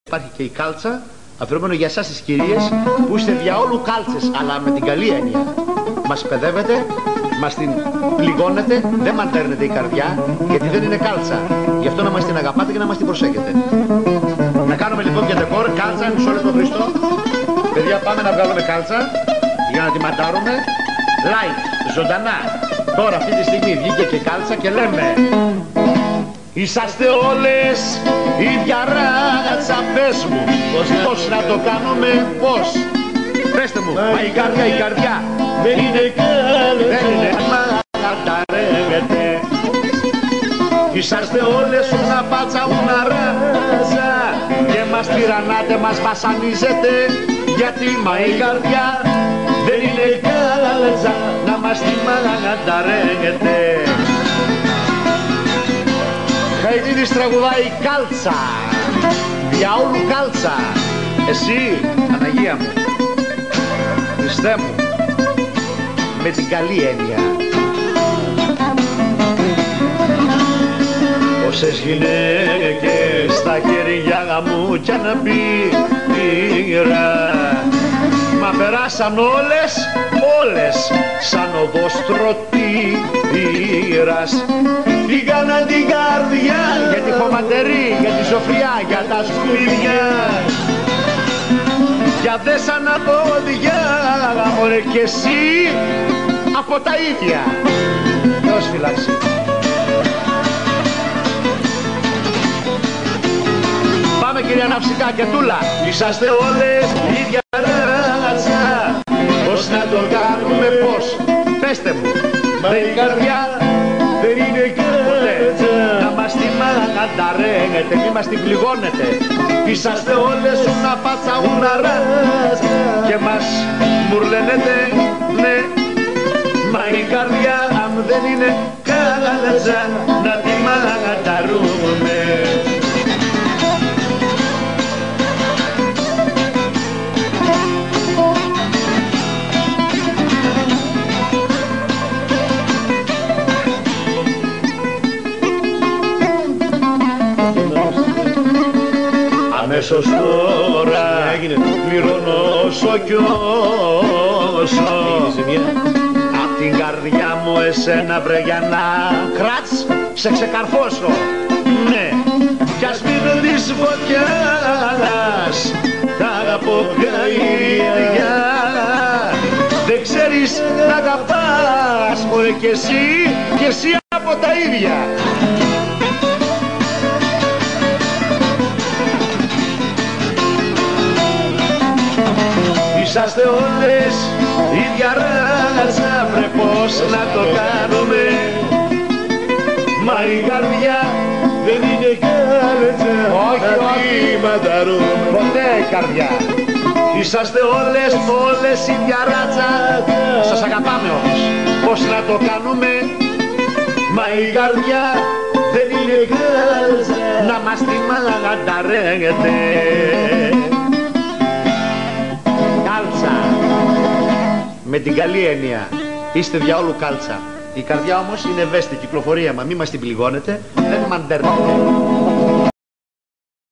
Υπάρχει και η κάλτσα, αφιερωμένο για εσάς τις κυρίες που είστε διαόλου κάλτσες, αλλά με την καλή έννοια. Μας παιδεύετε, μας την πληγώνετε, δεν μαντέρνετε η καρδιά, γιατί δεν είναι κάλτσα. Γι' αυτό να μας την αγαπάτε και να μας την προσέχετε. Να κάνουμε λοιπόν και ντεκόρ, κάλτσα, μισό λεπτό Χριστό. Παιδιά, πάμε να βγάλουμε κάλτσα για να τη μαντάρουμε. Live, ζωντανά. Τώρα αυτή τη στιγμή βγήκε και κάλτσα και λέμε: είσαστε όλες ίδια ράτσα, πες μου πώς να το κάνουμε, πώς. Πέστε μου, μα η καρδιά δεν είναι κάλτσα, δεν είναι να τα ρέγεται. Είσαστε όλες una πάτσα, una ράτσα και μας τυραννάτε, μας βασανίζετε, γιατί μα η καρδιά δεν είναι κάλτσα, να μας τη μαγανταρέγεται. Χαϊδίδης τραγουδάει κάλτσα, διαόλου κάλτσα. Εσύ, Παναγία μου, Χριστέ μου, με την καλή έννοια. Όσες γυναίκες στα χέρια μου κι αν πήρα, μα περάσαν όλες σαν οδοστρωτήρας. Πήγανα την καρδιά για τη χωματερή, για τη σοφριά, για τα σκουπίδια, για δέσανα πόδια, μωρέ κι εσύ από τα ίδια. Θεός φυλάξει. Πάμε κυρία Ναυσικά και Τούλα. Είσαστε όλες ίδια ράτσα, πώς να το κάνουμε, πώς. Πέστε μου, μα η καρδιά δεν είναι κάλτσα, να μας τη μαγανταρέγεται, μη μας την πληγώνετε. Είσαστε όλες una πάτσα, una ράτσα και μας μουρλενέτε, ναι. Μα η καρδιά αν δεν είναι κάλτσα, να τη μαγανταρούμε. Αμέσως τώρα πληρώνω όσο κι όσο, απ' την καρδιά μου εσένα βρε για να κράτς σε ξεκαρφώσω. Ναι, κι ας μην της φωτιάς τα αγαποκαίδια, δεν ξέρεις να αγαπάς, μωρέ κι εσύ από τα ίδια. Είσαστε όλες ίδια ράτσα, βρε πώς να το κάνουμε. Μα η καρδιά δεν είναι κάλτσα, όχι μανταρούμε. Ποτέ η καρδιά. Είσαστε όλες ίδια ράτσα, σας αγαπάμε όμως. Πώς να το κάνουμε. Μα η καρδιά δεν είναι κάλτσα, να μας τη μαγανταρέγεται. Με την καλή έννοια, είστε διαόλου κάλτσα. Η καρδιά όμως είναι ευαίσθητη, κυκλοφορία, μα μη μας την πληγώνετε, δεν μαντέρνετε.